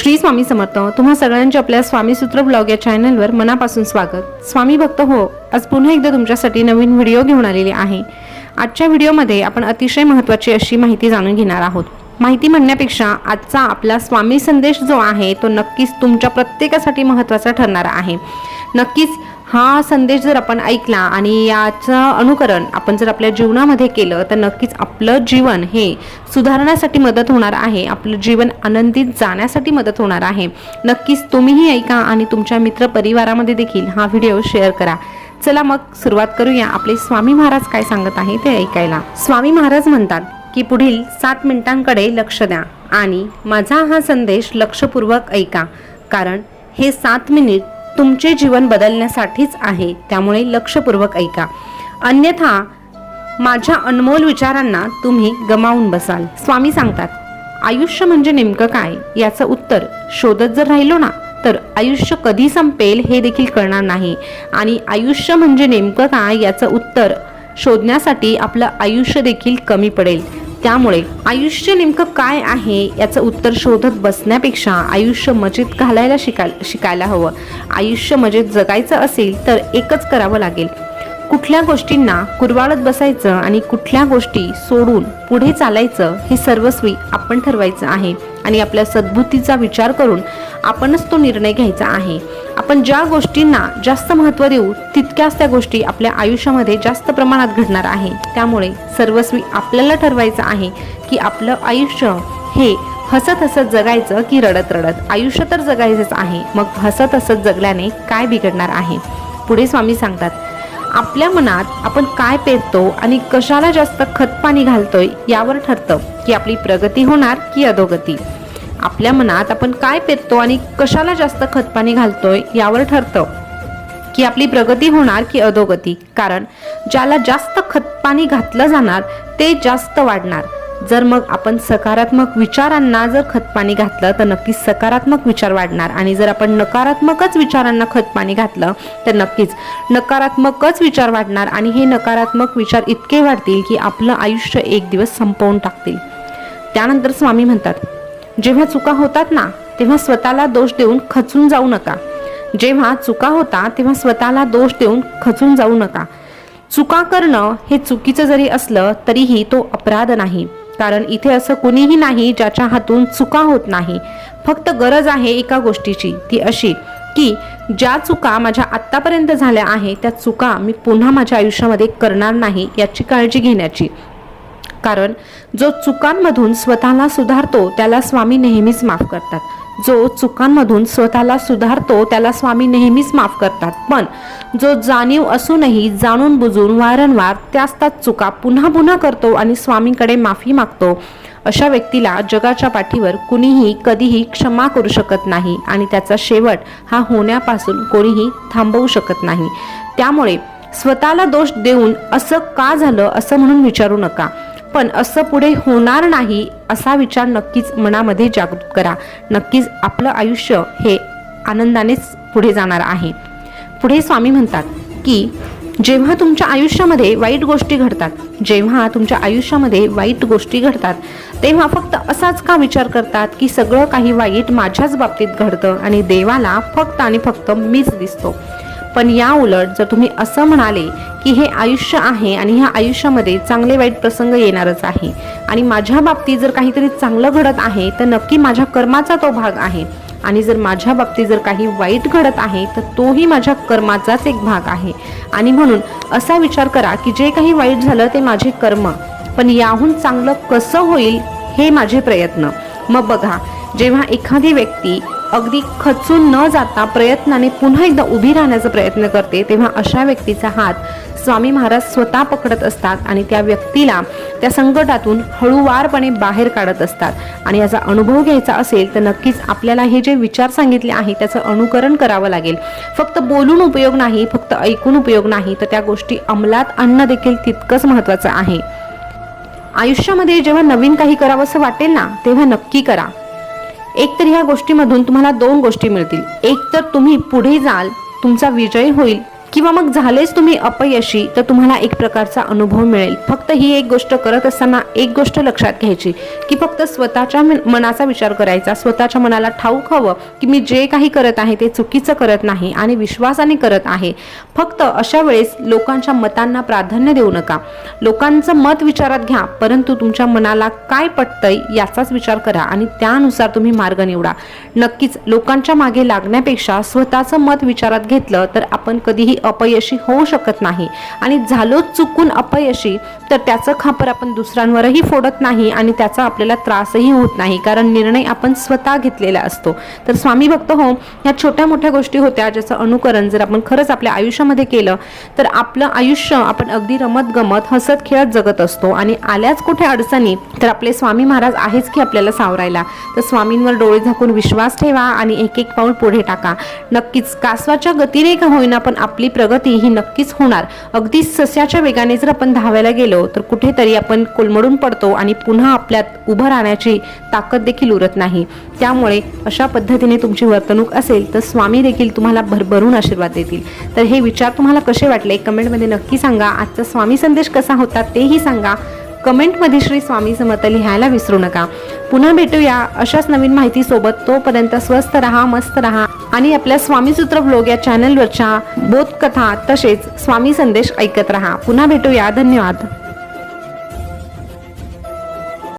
श्री स्वामी समर्थ। तुम्हा सगळ्यांचे आपल्या स्वामी सूत्र ब्लॉग या चॅनलवर मनापासून स्वागत। स्वामी भक्त हो, आज पुन्हा एकदा तुमच्यासाठी नवीन व्हिडिओ घेऊन आलेली आहे। आजच्या व्हिडिओमध्ये आपण अतिशय महत्त्वाची अशी माहिती जाणून घेणार आहोत। माहिती म्हणण्यापेक्षा आजचा आपला स्वामी संदेश जो आहे तो नक्कीच तुमच्या प्रत्येकासाठी महत्त्वाचा ठरणार आहे। नक्कीच हा संदेश जर आपण ऐकला आणि याचं अनुकरण आपण जर आपल्या जीवनामध्ये केलं तर नक्कीच आपलं जीवन हे सुधारण्यासाठी मदत होणार आहे, आपलं जीवन आनंदित जाण्यासाठी मदत होणार आहे। नक्कीच तुम्हीही ऐका आणि तुमच्या मित्र परिवारामध्ये देखील हा व्हिडिओ शेअर करा। चला मग सुरुवात करूया आपले स्वामी महाराज काय सांगत आहे ते ऐकायला। स्वामी महाराज म्हणतात की पुढील 7 मिनिटांकडे लक्ष द्या आणि माझा हा संदेश लक्षपूर्वक ऐका, कारण हे 7 मिनिट तुमचे जीवन बदलण्यासाठीच आहे, त्यामुळे लक्षपूर्वक ऐका, अन्यथा माझ्या अनमोल विचारांना तुम्ही गमावून बसाल। स्वामी सांगतात आयुष्य म्हणजे नेमकं काय याचं उत्तर शोधत जर राहिलो ना तर आयुष्य कधी संपेल हे देखील कळणार नाही, आणि आयुष्य म्हणजे नेमकं काय याचं उत्तर शोधण्यासाठी आपलं आयुष्य देखील कमी पडेल। त्यामुळे आयुष्य नेमकं काय आहे याचं उत्तर शोधत बसण्यापेक्षा आयुष्य मजेत घालायला शिकायला हवं। आयुष्य मजेत जगायचं असेल तर एकच करावं लागेल, कुठल्या गोष्टींना कुरवाळत बसायचं आणि कुठल्या गोष्टी सोडून पुढे चालायचं हे सर्वस्वी आपण ठरवायचं आहे, आणि आपल्या सद्बुद्धीचा विचार करून आपणच तो निर्णय घ्यायचा आहे। आपण ज्या गोष्टींना जास्त महत्त्व देऊ तितक्याच त्या गोष्टी आपल्या आयुष्यामध्ये जास्त प्रमाणात घडणार आहे। त्यामुळे सर्वस्वी आपल्याला ठरवायचं आहे की आपलं आयुष्य हे हसत हसत जगायचं की रडत रडत। आयुष्य तर जगायचंच आहे, मग हसत हसत जगल्याने काय बिघडणार आहे। पुढे स्वामी सांगतात आपल्या मनात आपण काय पेरतो आणि कशाला जास्त खतपाणी घालतोय यावर ठरतं की आपली प्रगती होणार की अधोगती। आपल्या मनात आपण काय पेरतो आणि कशाला जास्त खतपाणी घालतोय यावर ठरतं की आपली प्रगती होणार की अधोगती, कारण ज्याला जास्त खतपाणी घातलं जाणार ते जास्त वाढणार। जर मग आपण सकारात्मक विचारांना जर खतपाणी घातलं तर नक्कीच सकारात्मक विचार वाढणार, आणि जर आपण नकारात्मकच विचारांना खतपाणी घातलं तर नक्कीच नकारात्मकच विचार वाढणार, आणि हे नकारात्मक विचार इतके वाढतील की आपलं आयुष्य एक दिवस संपवून टाकतील। त्यानंतर स्वामी म्हणतात जेव्हा चुका होतात ना तेव्हा स्वतःला दोष देऊन खचून जाऊ नका। जेव्हा चुका होतात तेव्हा स्वतःला दोष देऊन खचून जाऊ नका। चुका करणं हे चुकीचं जरी असलं तरीही तो अपराध नाही, कारण इथे असं कुणीही नाही ज्याच्या हातून चुका होत नाही। फक्त गरज आहे एका गोष्टीची, ती अशी की ज्या चुका माझ्या आत्तापर्यंत झाल्या आहे त्या चुका मी पुन्हा माझ्या आयुष्यामध्ये करणार नाही याची काळजी घेण्याची। कारण जो चुकांमधून स्वतःला सुधारतो त्याला स्वामी नेहमीच माफ करतात। जो चुकांमधून स्वतःला सुधारतो त्याला स्वामी नेहमीच माफ करतात, पण जो जाणीव असूनही जाणून बुजून वारंवार त्याच चुका पुन्हा पुन्हा करतो आणि स्वामींकडे माफी मागतो, अशा व्यक्तीला जगाच्या पाठीवर कुणीही कधीही क्षमा करू शकत नाही, आणि त्याचा शेवट हा होण्यापासून कोणीही थांबवू शकत नाही। त्यामुळे स्वतःला दोष देऊन असं का झालं असं म्हणून विचारू नका, पण असं पुढे होणार नाही असा विचार नक्कीच मनामध्ये जागृत करा। नक्कीच आपलं आयुष्य हे आनंदानेच पुढे जाणार आहे। पुढे स्वामी म्हणतात की जेव्हा तुमच्या आयुष्यामध्ये वाईट गोष्टी घडतात, जेव्हा तुमच्या आयुष्यामध्ये वाईट गोष्टी घडतात तेव्हा फक्त असाच का विचार करतात की सगळं काही वाईट माझ्याच बाबतीत घडतं आणि देवाला फक्त आणि फक्त मीच दिसतो। पण या उलट जर तुम्ही असं म्हणाले की हे आयुष्य आहे आणि ह्या आयुष्यामध्ये चांगले वाईट प्रसंग येणारच आहे, आणि माझ्या बाबतीत जर काहीतरी चांगलं घडत आहे तर नक्की माझ्या कर्माचा तो भाग आहे, आणि जर माझ्या बाबतीत जर काही वाईट घडत आहे तर तोही माझ्या कर्माचाच एक भाग आहे, आणि म्हणून असा विचार करा की जे काही वाईट झालं ते माझे कर्म, पण याहून चांगलं कसं होईल हे माझे प्रयत्न। मग बघा, जेव्हा एखादी व्यक्ती अगदी खचून न जाता प्रयत्नाने पुन्हा एकदा उभी राहण्याचा प्रयत्न करते तेव्हा अशा व्यक्तीचा हात स्वामी महाराज स्वतः पकडत असतात आणि त्या व्यक्तीला त्या संकटातून हळूवारपणे बाहेर काढत असतात। आणि याचा अनुभव घ्यायचा असेल तर नक्कीच आपल्याला हे जे विचार सांगितले आहे त्याचं अनुकरण करावं लागेल। फक्त बोलून उपयोग नाही, फक्त ऐकून उपयोग नाही, तर त्या गोष्टी अंमलात आणणं देखील तितकंच महत्त्वाचं आहे। आयुष्यामध्ये जेव्हा नवीन काही करावंसं वाटेल ना तेव्हा नक्की करा। एक तर ह्या गोष्टीमधून तुम्हाला 2 गोष्टी मिळतील, एक तर तुम्ही पुढे जाल, तुमचा विजय होईल, किंवा मग झालेच तुम्ही अपयशी, तर तुम्हाला एक प्रकारचा अनुभव मिळेल. फक्त ही एक गोष्ट करत असताना एक गोष्ट लक्षात घ्यायची की फक्त स्वतःच्या मनाचा विचार करायचा. स्वतःच्या मनाला ठाऊक हवं की मी जे काही करत आहे ते चुकीचं करत नाही आणि विश्वासाने करत आहे. फक्त अशा वेळेस लोकांच्या मतांना प्राधान्य देऊ नका. लोकांचं मत विचारात घ्या, परंतु तुमच्या मनाला काय पटतंय याचाच विचार करा आणि त्यानुसार तुम्ही मार्ग निवडा. नक्कीच लोकांच्या मागे लागण्यापेक्षा स्वतःचं मत विचारात घेतलं तर आपण कधीही अपयशी होऊ शकत नाही. आणि झालो चुकून अपयशी तर त्याचं खापर आपण दुसऱ्यांवरही फोडत नाही आणि त्याचा आपल्याला त्रासही होत नाही, कारण निर्णय आपण स्वतः घेतलेला असतो. तर स्वामी भक्त हो, ह्या छोट्या मोठ्या गोष्टी होत्या ज्याचं अनुकरण जर आपण खरंच आपल्या आयुष्यामध्ये केलं तर आपलं आयुष्य आपण अगदी रमत गमत हसत खेळत जगत असतो. आणि आल्याच कुठे अडचणी तर आपले स्वामी महाराज आहेच की आपल्याला सावरायला. तर स्वामींवर डोळे झाकून विश्वास ठेवा आणि एक एक पाऊल पुढे टाका. नक्कीच कासवाच्या गतीने का होईना पण आपली प्रगती ही नक्कीच होणार. अगदी सस्याच्या वेगाने जर आपण धावायला गेलो तर कुठेतरी आपण कोलमडून पडतो आणि पुन्हा आपल्यात उभं राहण्याची ताकद देखील उरत नाही. त्यामुळे अशा पद्धतीने तुमची वर्तणूक असेल तर स्वामी देखील तुम्हाला भरभरून आशीर्वाद देतील. तर हे विचार तुम्हाला कसे वाटले कमेंटमध्ये नक्की सांगा. आजचा स्वामी संदेश कसा होता तेही सांगा. कमेंटमध्ये श्री स्वामी समर्थ लिहायला विसरू नका. पुन्हा भेटूया अशाच नवीन माहिती सोबत. तोपर्यंत स्वस्त रहा, मस्त रहा आणि आपल्या स्वामी सूत्र ब्लॉग या चॅनलवरच्या बोधकथा तसेच स्वामी संदेश ऐकत रहा. पुन्हा भेटूया. धन्यवाद.